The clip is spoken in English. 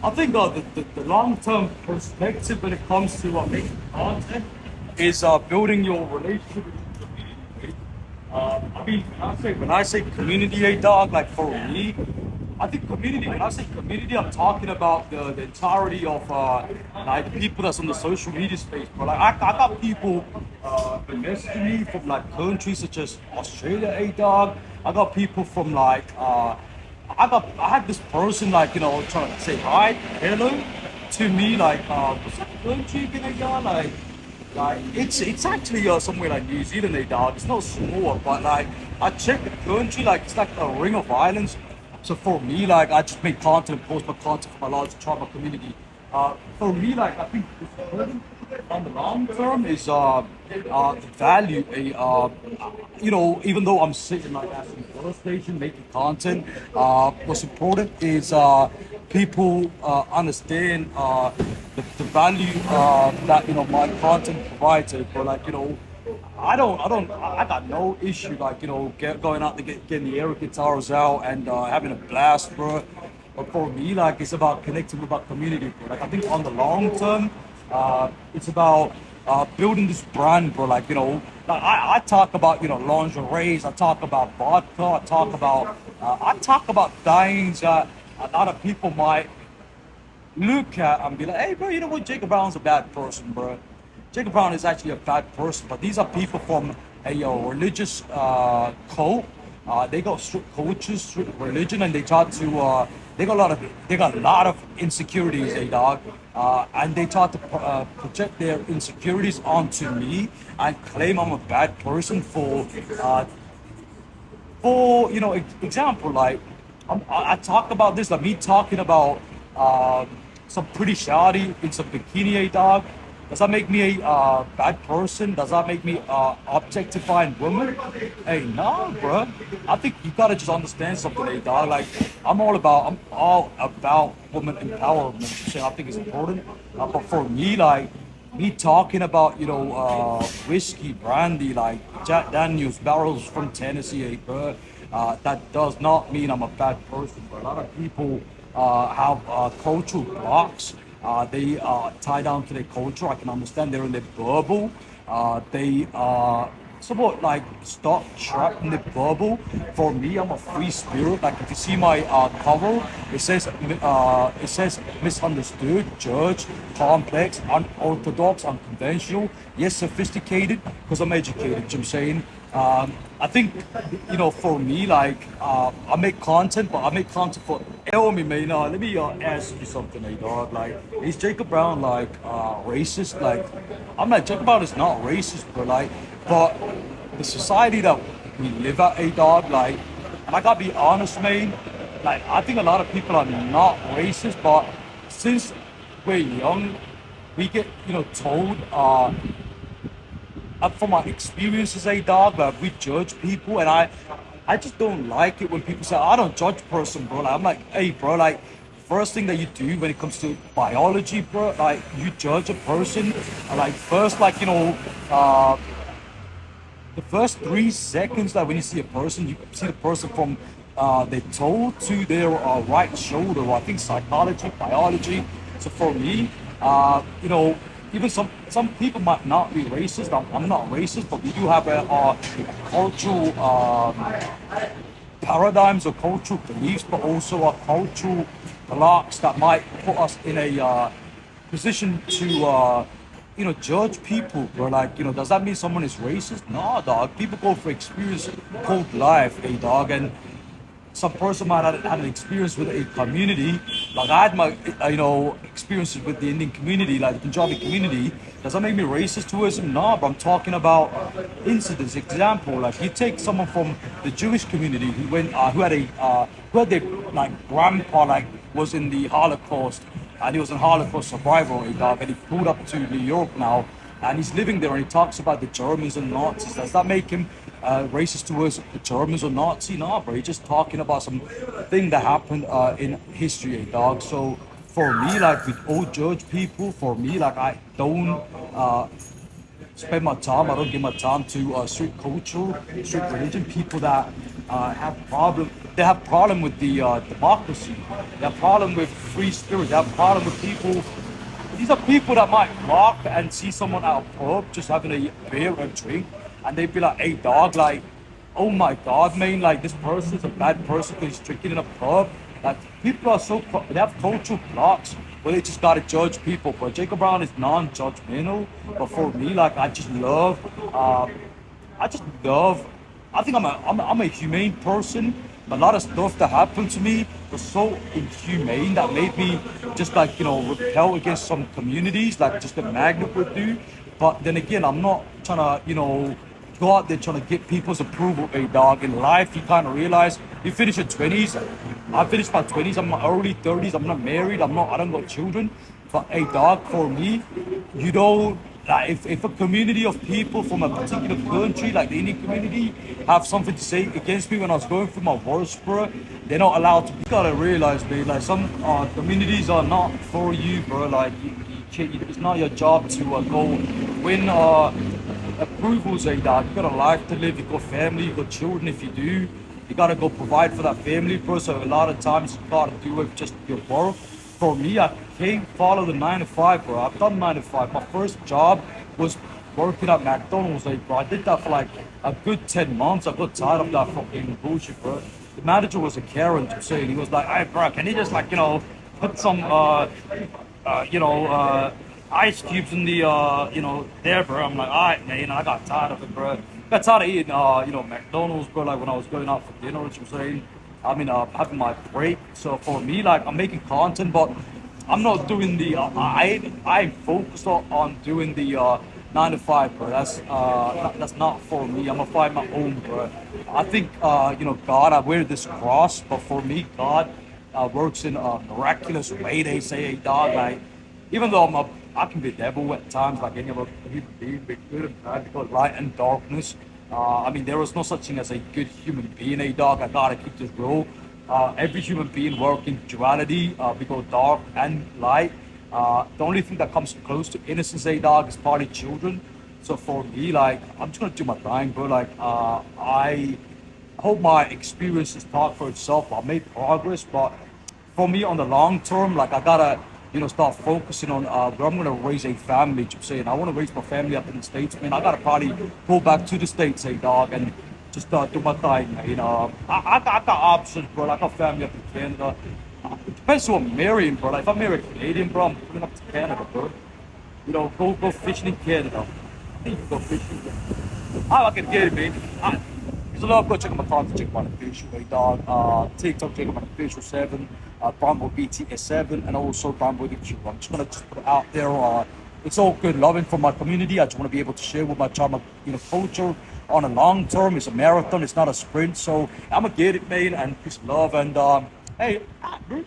I think the long-term perspective when it comes to making content is building your relationship with the community. I mean, when I say community, dog, like for me, I think community. When I say community, I'm talking about the entirety of like the people that's on the social media space. But like I got people messaging me from like countries such as Australia, dog. I got people from like I had this person like trying to say hi, hello to me like what's that country gonna like it's actually somewhere like New Zealand, dog. It's not small, but like I checked the country, like it's like a ring of islands. So for me, like I just make content, post my content for my large tribal community. For me, like I think it's important on the long term is value a even though I'm sitting like at some radio station making content, what's important is people understand the value that my content provides. But like I got no issue like going out to getting the air guitars out and having a blast, bro. But for me, like it's about connecting with our community, bro. Like I think on the long term, it's about building this brand, bro. Like like I talk about lingeries, I talk about vodka, I talk about things that a lot of people might look at and be like, hey, bro, you know what? Jacob Brown's a bad person, bro. Jacob Brown is actually a bad person, but these are people from a religious cult. They got strict cultures, strict religion, and they try to. They got a lot of insecurities, dog, and they try to project their insecurities onto me and claim I'm a bad person for example, like I talk about this, like me talking about some pretty shawty in some bikini, dog. Does that make me a bad person? Does that make me objectifying women? Hey, no, bro. I think you gotta just understand something, dog. Like I'm all about women empowerment. Shit, I think it's important. But for me, like me talking about whiskey, brandy, like Jack Daniels barrels from Tennessee, bro. That does not mean I'm a bad person. But a lot of people have cultural blocks. They tie down to their culture. I can understand they're in their bubble. They somewhat like stuck trapped in the bubble. For me, I'm a free spirit. Like if you see my cover, it says misunderstood, judged, complex, unorthodox, unconventional, yes sophisticated, because I'm educated. You know what I'm saying? I think for me, like I make content, but I make content for me, man. Let me ask you something, dog. Like, is Jacob Brown like racist? Like, I'm like Jacob Brown is not racist, but the society that we live at, dog. Like, and I gotta be honest, man. Like, I think a lot of people are not racist, but since we're young, we get told from my experiences, dog, like we judge people, and I just don't like it when people say I don't judge person, bro. Like, I'm like, hey, bro, like first thing that you do when it comes to biology, bro, like you judge a person, like first, like the first 3 seconds, like when you see a person, you see the person from their toe to their right shoulder. I think psychology, biology. So for me, even some people might not be racist. I'm not racist, but we do have a cultural paradigms or cultural beliefs, but also our cultural blocks that might put us in a position to judge people, bro. Like, does that mean someone is racist? No, dog. People go for experience called life, dog. And some person might have had an experience with a community. Like I had my, experiences with the Indian community, like the Punjabi community. Does that make me racist towards them? No, but I'm talking about incidents. Example, like you take someone from the Jewish community who went, who had their like grandpa like was in the Holocaust, and he was in Holocaust survivor, dog, and he pulled up to New York now, and he's living there, and he talks about the Germans and Nazis. Does that make him racist towards the Germans or Nazi? No, bro. He's just talking about some thing that happened in history, dog. So for me, like we all judge people. For me, like I don't spend my time. I don't give my time to street culture, street religion, people that have problem. They have problem with the democracy. They have problem with free spirit. They have problem with people. These are people that might walk and see someone at a pub just having a beer or a drink, and they'd be like, "Hey, dog, like, oh my God, man, like this person's a bad person because he's drinking in a pub." Like people are so they have cultural blocks where they just gotta judge people. But Jacob Brown is non-judgmental. But for me, like I just love. I think I'm a humane person. A lot of stuff that happened to me was so inhumane that made me just like repel against some communities, like just the magnet would do. But then again, I'm not trying to go out there trying to get people's approval. A dog in life, you kind of realize you finish your 20s. I finished my 20s. I'm in my early 30s. I'm not married. I don't got children. But a dog for me, you know, like if a community of people from a particular country, like the Indian community, have something to say against me when I was going through my worst, bro, they're not allowed to. You gotta realize, man, like some communities are not for you, bro. Like it's not your job to go win approvals like that. You got a life to live. You got family. You got children. If you do, you gotta go provide for that family, bro. So a lot of times you gotta do it just your work. For me, I can't follow the 9 to 5, bro. I've done 9 to 5. My first job was working at McDonald's, like, bro. I did that for like a good 10 months. I got tired of that fucking bullshit, bro. The manager was a Karen, to say. He was like, "Hey, bro, can you just like, put some, ice cubes in the, there, bro." I'm like, "All right, man." I got tired of it, bro. Got tired of eating, McDonald's, bro. Like when I was going out for dinner, what you were saying. I mean, having my break. So for me, like I'm making content, but I'm not doing the. I'm focused on doing the 9 to 5, bro. That's not for me. I'm gonna find my own, bro. I think God. I wear this cross, but for me, God works in a miraculous way. They say, "Hey, dog, like even though I can be devil at times, like any other human being, be good and bad because light and darkness." I mean, there is no such thing as a good human being, a dog. I gotta keep this rule. Every human being works in duality, because dark and light. The only thing that comes close to innocence, a dog, is probably children. So for me, like, I'm just gonna do my grind, bro. Like, I hope my experiences talk for itself. I made progress, but for me, on the long term, like, I gotta start focusing on where I'm gonna raise a family. I'm saying I want to raise my family up in the States, man. I gotta probably go back to the States, hey dog, and just do my thing, man. I got options, bro. Like, I got family up in Canada. It depends who I'm marrying, bro. Like if I marry a Canadian, bro, I'm pulling up to Canada, bro. Go fishing in Canada. I think you can go fishing. I can get it, man. There's a lot of go check out my content, check out my official, hey dog. TikTok, check out my official 7. Bramble BTS7, and also Bramble EQ. I'm just gonna just put it out there. It's all good loving from my community. I just want to be able to share with my child, culture on a long term. It's a marathon. It's not a sprint. So I'm gonna get it, man, and peace, love, and hey, bro.